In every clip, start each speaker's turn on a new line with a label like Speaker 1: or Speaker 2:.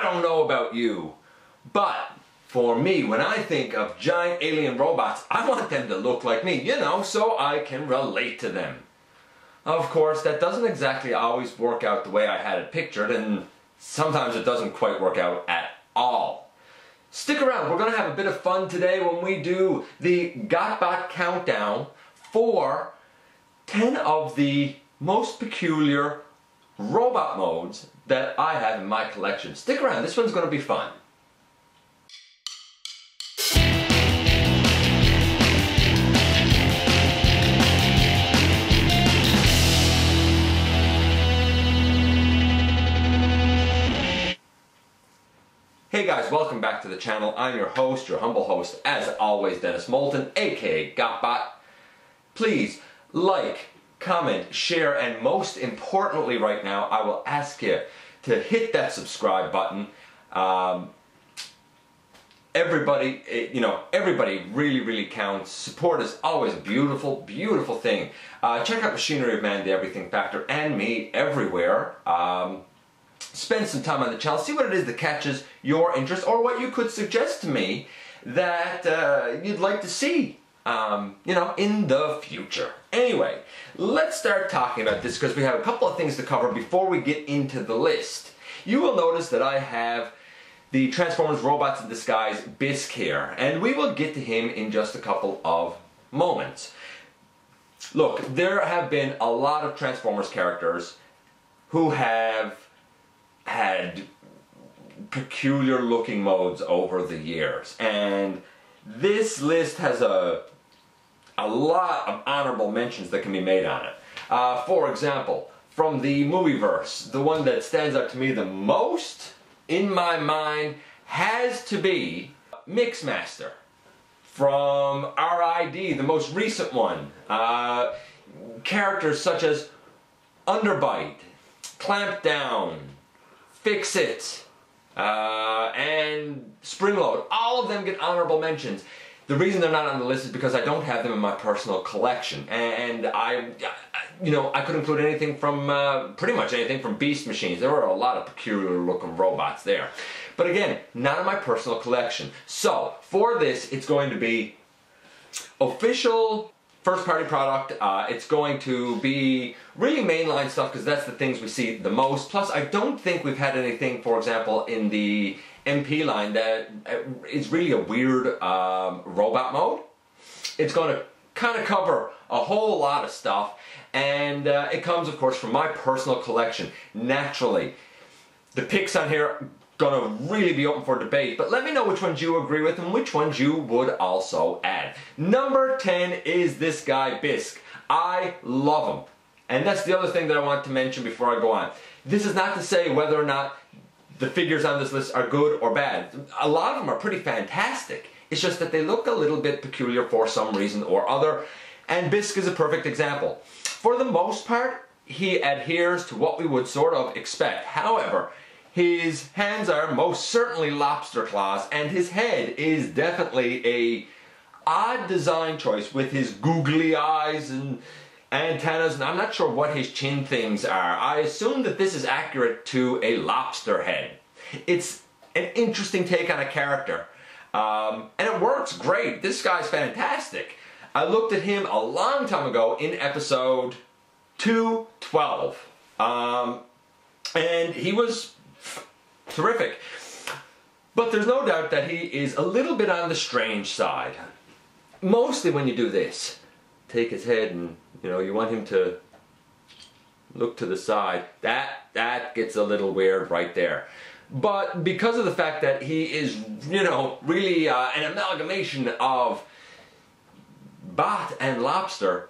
Speaker 1: don't know about you, but for me, when I think of giant alien robots, I want them to look like me, you know, so I can relate to them. Of course, that doesn't exactly always work out the way I had it pictured, and sometimes it doesn't quite work out at all. Stick around, we're going to have a bit of fun today when we do the GotBot countdown for 10 of the most peculiar robot modes that I have in my collection. Stick around, this one's going to be fun. Hey guys, welcome back to the channel. I'm your host, your humble host, as always, Dennis Moulton, aka GotBot. Please like, comment, share, and most importantly right now, I will ask you to hit that subscribe button. Everybody really counts. Support is always a beautiful, beautiful thing. Check out Machinery of Man, The Everything Factor, and me everywhere. Spend some time on the channel, see what it is that catches your interest, or what you could suggest to me that you'd like to see, in the future. Anyway, let's start talking about this because we have a couple of things to cover before we get into the list. You will notice that I have the Transformers Robots in Disguise Bisque here, and we will get to him in just a couple of moments. Look, there have been a lot of Transformers characters who have had peculiar looking modes over the years, and this list has a lot of honorable mentions that can be made on it. For example, from the movieverse, the one that stands out to me the most in my mind has to be Mixmaster from RID, the most recent one. Characters such as Underbite, Clamp Down, Fix It, and Springload. All of them get honorable mentions. The reason they're not on the list is because I don't have them in my personal collection, and I could include anything from, pretty much anything from Beast Machines. There were a lot of peculiar looking robots there. But again, not in my personal collection. So, for this, it's going to be official first party product. It's going to be really mainline stuff because that's the things we see the most. Plus, I don't think we've had anything, for example, in the MP line that is really a weird robot mode. It's going to kind of cover a whole lot of stuff, and it comes, of course, from my personal collection. Naturally, the picks on here gonna really be open for debate, but let me know which ones you agree with and which ones you would also add. Number 10 is this guy, Bisque. I love him. And that's the other thing that I want to mention before I go on. This is not to say whether or not the figures on this list are good or bad. A lot of them are pretty fantastic. It's just that they look a little bit peculiar for some reason or other, and Bisque is a perfect example. For the most part, he adheres to what we would sort of expect. However, his hands are most certainly lobster claws, and his head is definitely a odd design choice with his googly eyes and antennas, and I'm not sure what his chin things are. I assume that this is accurate to a lobster head. It's an interesting take on a character, and it works great. This guy's fantastic. I looked at him a long time ago in episode 212, and he was terrific. But there's no doubt that he is a little bit on the strange side. Mostly when you do this. Take his head and, you want him to look to the side. That gets a little weird right there. But because of the fact that he is, really an amalgamation of bot and lobster,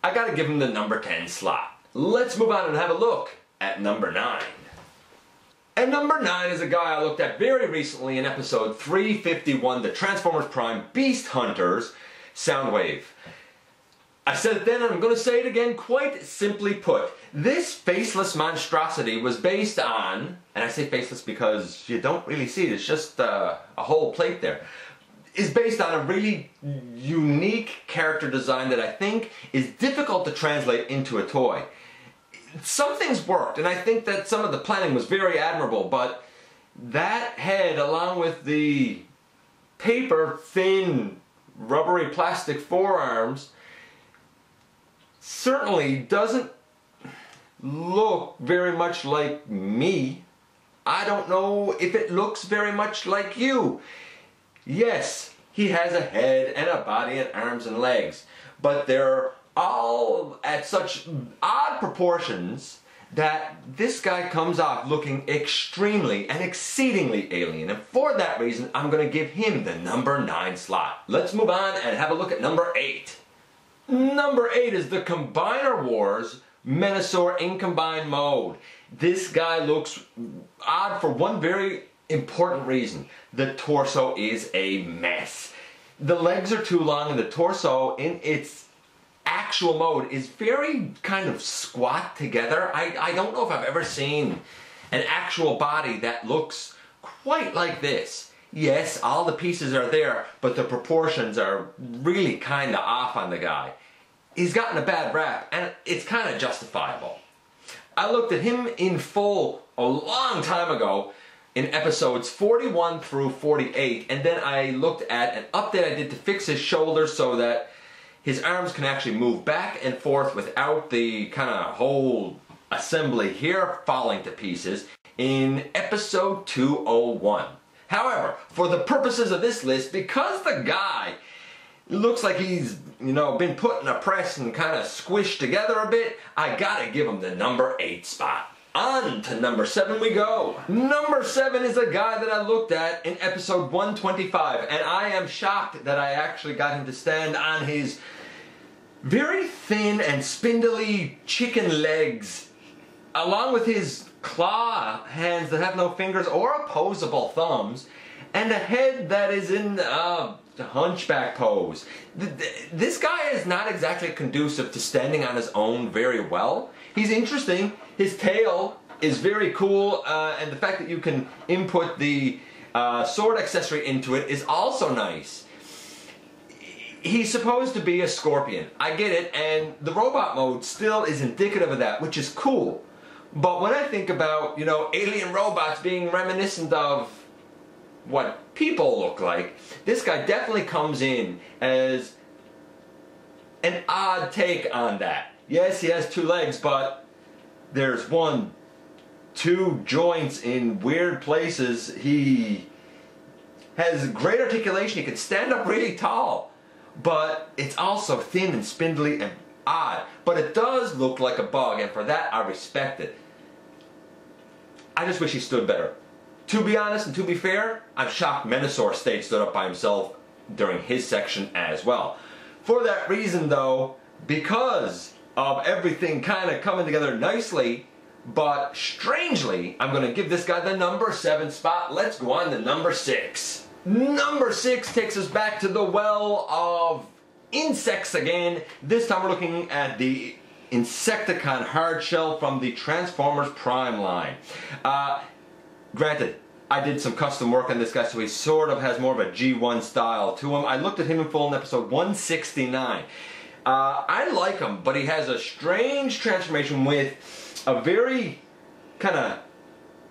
Speaker 1: I gotta give him the number 10 slot. Let's move on and have a look at number 9. And number 9 is a guy I looked at very recently in episode 351, the Transformers Prime Beast Hunters, Soundwave. I said it then and I'm going to say it again, quite simply put. This faceless monstrosity was based on, and I say faceless because you don't really see it, it's just a whole plate there, is based on a really unique character design that I think is difficult to translate into a toy. Some things worked, and I think that some of the planning was very admirable, but that head, along with the paper thin rubbery plastic forearms, certainly doesn't look very much like me. I don't know if it looks very much like you. Yes, he has a head and a body and arms and legs, but they're all at such odd proportions that this guy comes off looking extremely and exceedingly alien, and for that reason I'm going to give him the number 9 slot. Let's move on and have a look at number 8. Number 8 is the Combiner Wars Menasor in combined mode. This guy looks odd for one very important reason. The torso is a mess. The legs are too long, and the torso in its actual mode is very kind of squat together. I don't know if I've ever seen an actual body that looks quite like this. Yes, all the pieces are there, but the proportions are really kind of off on the guy. He's gotten a bad rap, and it's kind of justifiable. I looked at him in full a long time ago in episodes 41 through 48, and then I looked at an update I did to fix his shoulders so that his arms can actually move back and forth without the kind of whole assembly here falling to pieces in episode 201. However, for the purposes of this list, because the guy looks like he's, been put in a press and kind of squished together a bit, I gotta give him the number 8 spot. On to number 7 we go. Number 7 is a guy that I looked at in episode 125, and I am shocked that I actually got him to stand on his very thin and spindly chicken legs, along with his claw hands that have no fingers or opposable thumbs, and a head that is in the hunchback pose. This guy is not exactly conducive to standing on his own very well. He's interesting. His tail is very cool, and the fact that you can input the sword accessory into it is also nice. He's supposed to be a scorpion. I get it, and the robot mode still is indicative of that, which is cool. But when I think about, alien robots being reminiscent of what people look like, this guy definitely comes in as an odd take on that. Yes, he has 2 legs, but there's 1, 2 joints in weird places. He has great articulation. He can stand up really tall, but it's also thin and spindly and odd. But it does look like a bug, and for that I respect it. I just wish he stood better. To be honest and to be fair, I'm shocked Menasor stood up by himself during his section as well. For that reason though, because of everything kind of coming together nicely, but strangely, I'm going to give this guy the number 7 spot. Let's go on to number 6. Number 6 takes us back to the well of insects again. This time we're looking at the Insecticon Hardshell from the Transformers Prime line. Granted, I did some custom work on this guy, so he sort of has more of a G1 style to him. I looked at him in full in episode 169. I like him, but he has a strange transformation with a very kind of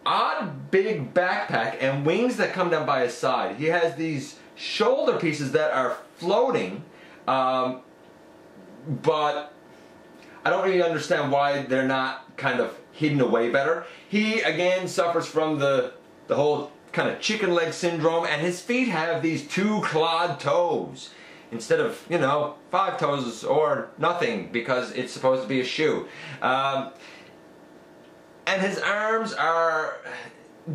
Speaker 1: odd big backpack and wings that come down by his side. He has these shoulder pieces that are floating, but I don't really understand why they're not kind of hidden away better. He again suffers from the whole kind of chicken leg syndrome, and his feet have these 2 clawed toes instead of, 5 toes or nothing, because it's supposed to be a shoe. And his arms are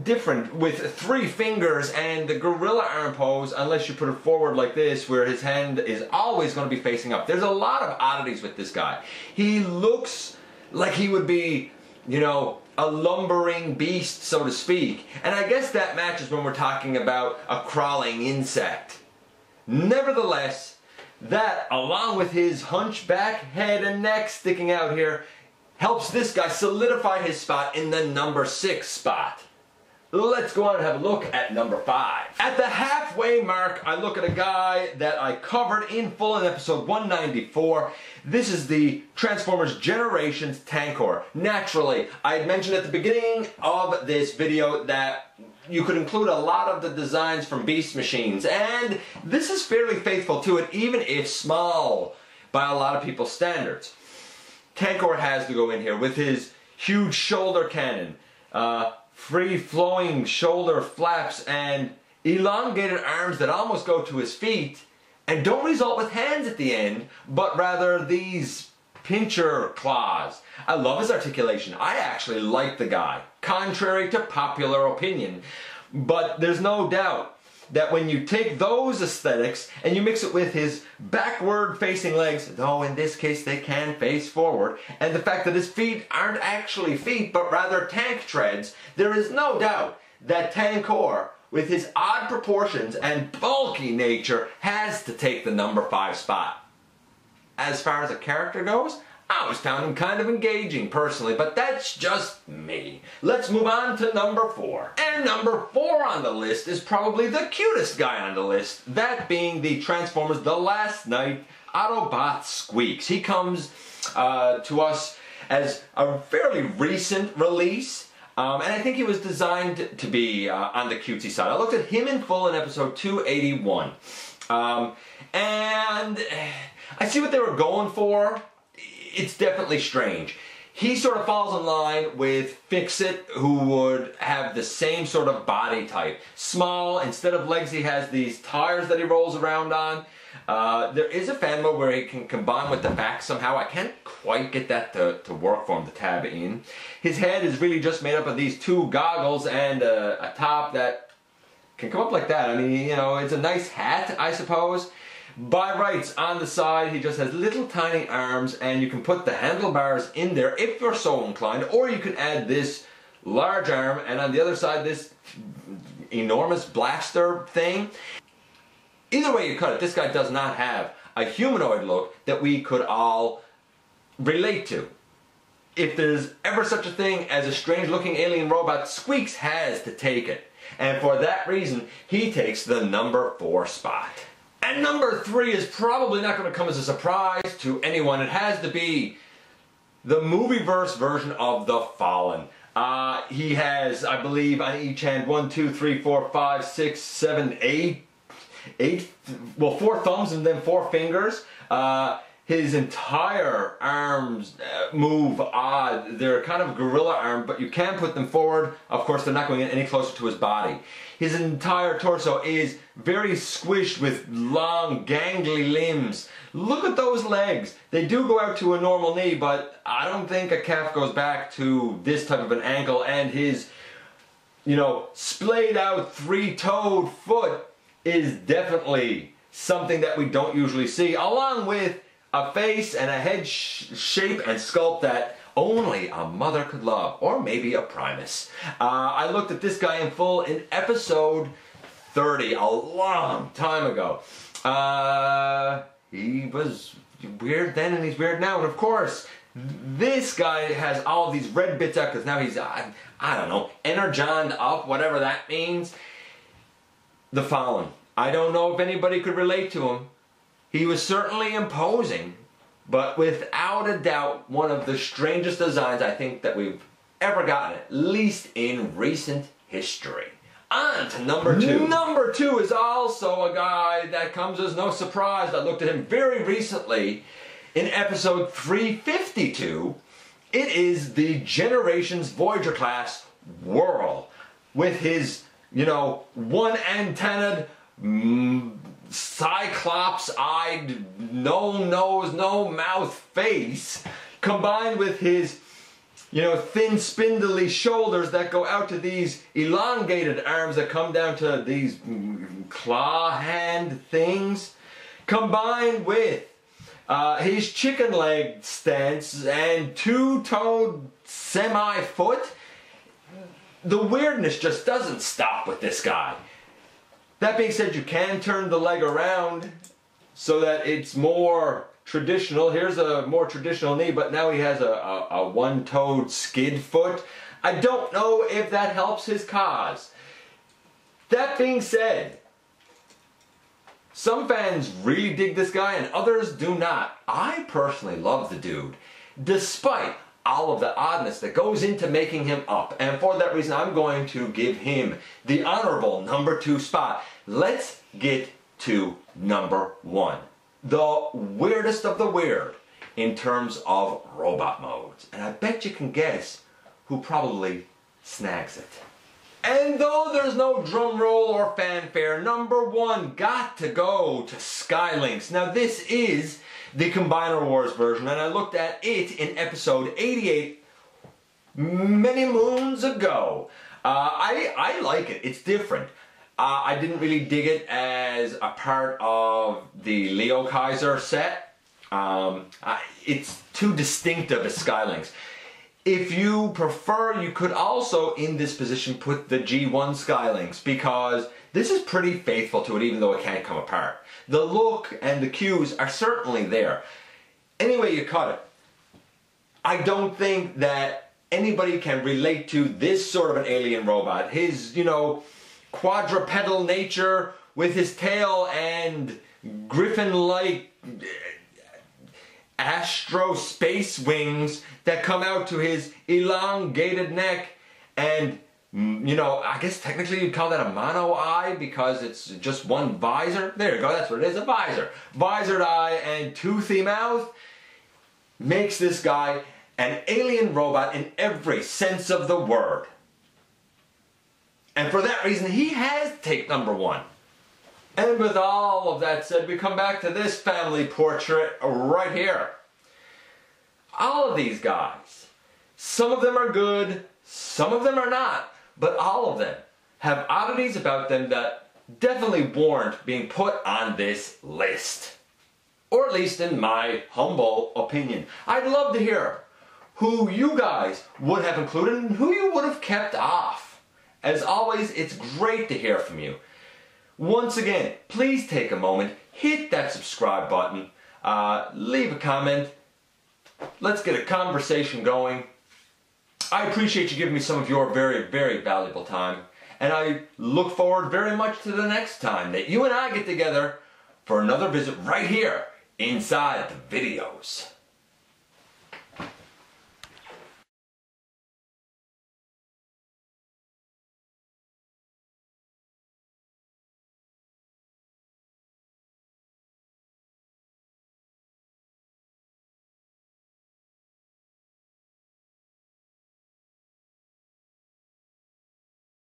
Speaker 1: different with 3 fingers, and the gorilla arm pose, unless you put it forward like this, where his hand is always going to be facing up. There's a lot of oddities with this guy. He looks like he would be, a lumbering beast, so to speak. And I guess that matches when we're talking about a crawling insect. Nevertheless, that, along with his hunchback head and neck sticking out here, helps this guy solidify his spot in the number 6 spot. Let's go on and have a look at number 5. At the halfway mark, I look at a guy that I covered in full in episode 194. This is the Transformers Generations Tankor. Naturally, I had mentioned at the beginning of this video that you could include a lot of the designs from Beast machines, and this is fairly faithful to it, even if small by a lot of people's standards. Tankor has to go in here with his huge shoulder cannon, free-flowing shoulder flaps, and elongated arms that almost go to his feet, and don't result with hands at the end, but rather these pincher claws. I love his articulation. I actually like the guy, contrary to popular opinion. But there's no doubt that when you take those aesthetics and you mix it with his backward facing legs, though in this case they can face forward, and the fact that his feet aren't actually feet but rather tank treads, there is no doubt that Tankor, with his odd proportions and bulky nature, has to take the number 5 spot. As far as a character goes, I always found him kind of engaging personally, but that's just me. Let's move on to number 4. And number 4 on the list is probably the cutest guy on the list, that being the Transformers The Last Knight Autobot Squeaks. He comes to us as a fairly recent release. And I think he was designed to be on the cutesy side. I looked at him in full in episode 281. And I see what they were going for. It's definitely strange. He sort of falls in line with Fix-It, who would have the same sort of body type. Small, instead of legs he has these tires that he rolls around on. There is a fan mode where he can combine with the back somehow. I can't quite get that to work for him, to tab in. His head is really just made up of these 2 goggles and a top that can come up like that. I mean, you know, it's a nice hat, I suppose. By rights, on the side, he just has little tiny arms, and you can put the handlebars in there if you're so inclined, or you can add this large arm, and on the other side, this enormous blaster thing. Either way you cut it, this guy does not have a humanoid look that we could all relate to. If there's ever such a thing as a strange-looking alien robot, Squeaks has to take it. And for that reason, he takes the number 4 spot. And number 3 is probably not going to come as a surprise to anyone. It has to be the movieverse version of The Fallen. He has, I believe, on each hand 1, 2, 3, 4, 5, 6, 7, 8, 4 thumbs and then 4 fingers. His entire arms move odd. They're kind of gorilla arm, but you can put them forward. Of course, they're not going any closer to his body. His entire torso is very squished with long, gangly limbs. Look at those legs. They do go out to a normal knee, but I don't think a calf goes back to this type of an ankle. And his, you know, splayed out 3-toed foot is definitely something that we don't usually see, along with a face and a head shape and sculpt that only a mother could love, or maybe a Primus. I looked at this guy in full in episode 30, a long time ago. He was weird then and he's weird now, and of course, this guy has all of these red bits out because now he's, I don't know, energoned up, whatever that means. The Fallen. I don't know if anybody could relate to him. He was certainly imposing, but without a doubt, one of the strangest designs I think that we've ever gotten, at least in recent history. On to number 2. Number 2 is also a guy that comes as no surprise. I looked at him very recently in episode 352. It is the Generations Voyager class Whirl, with his, you know, one-antennaed, cyclops-eyed, no nose, no mouth face, combined with his, you know, thin, spindly shoulders that go out to these elongated arms that come down to these claw hand things, combined with his chicken leg stance and 2-toed semi-foot. The weirdness just doesn't stop with this guy. That being said, you can turn the leg around so that it's more traditional. Here's a more traditional knee, but now he has a one-toed skid foot. I don't know if that helps his cause. That being said, some fans really dig this guy and others do not. I personally love the dude, despite all of the oddness that goes into making him up. And for that reason, I'm going to give him the honorable number 2 spot. Let's get to number 1. The weirdest of the weird in terms of robot modes. And I bet you can guess who probably snags it. And though there's no drum roll or fanfare, number 1 got to go to Skylynx. Now this is the Combiner Wars version, and I looked at it in episode 88 many moons ago. I like it. It's different. I didn't really dig it as a part of the Leo Kaiser set. It's too distinctive as Skylynx. If you prefer, you could also, in this position, put the G1 Skylynx, because this is pretty faithful to it, even though it can't come apart. The look and the cues are certainly there. Anyway you cut it, I don't think that anybody can relate to this sort of an alien robot. His, you know, quadrupedal nature with his tail and griffin-like astro space wings that come out to his elongated neck, and you know, I guess technically you'd call that a mono eye because it's just one visor. There you go, that's what it is, a visor. Visored eye and toothy mouth makes this guy an alien robot in every sense of the word. And for that reason, he has to take number 1. And with all of that said, we come back to this family portrait right here. All of these guys, some of them are good, some of them are not, but all of them have oddities about them that definitely warrant being put on this list. Or at least in my humble opinion. I'd love to hear who you guys would have included and who you would have kept off. As always, it's great to hear from you. Once again, please take a moment, hit that subscribe button, leave a comment, let's get a conversation going. I appreciate you giving me some of your very, very valuable time, and I look forward very much to the next time that you and I get together for another visit right here inside the videos.